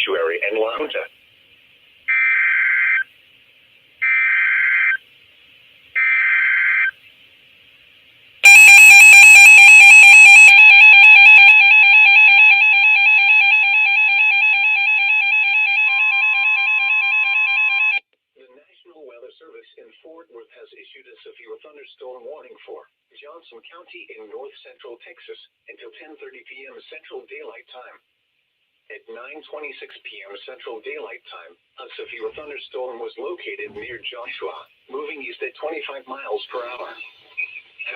Sanctuary and La Junta. The National Weather Service in Fort Worth has issued a severe thunderstorm warning for Johnson County in north-central Texas until 10:30 p.m. Central Daylight Time. At 9:26 p.m. Central Daylight Time, a severe thunderstorm was located near Joshua, moving east at 25 miles per hour.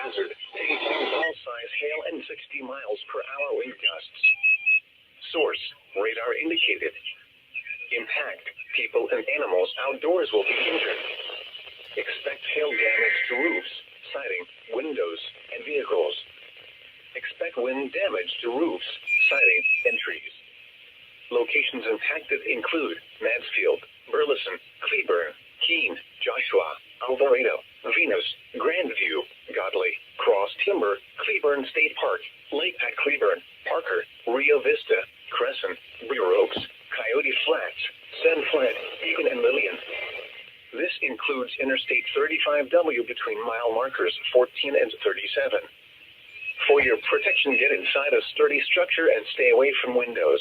Hazard, all-size hail and 60 miles per hour wind gusts. Source, radar indicated. Impact, people and animals outdoors will be injured. Expect hail damage to roofs, siding, windows, and vehicles. Expect wind damage to roofs, siding, and trees. Locations impacted include Mansfield, Burleson, Cleburne, Keene, Joshua, Alvarado, Venus, Grandview, Godley, Cross Timber, Cleburne State Park, Lake at Cleburne, Parker, Rio Vista, Crescent, Brewer Oaks, Coyote Flats, San Flat, Egan, and Lillian. This includes Interstate 35W between mile markers 14 and 37. For your protection, get inside a sturdy structure and stay away from windows.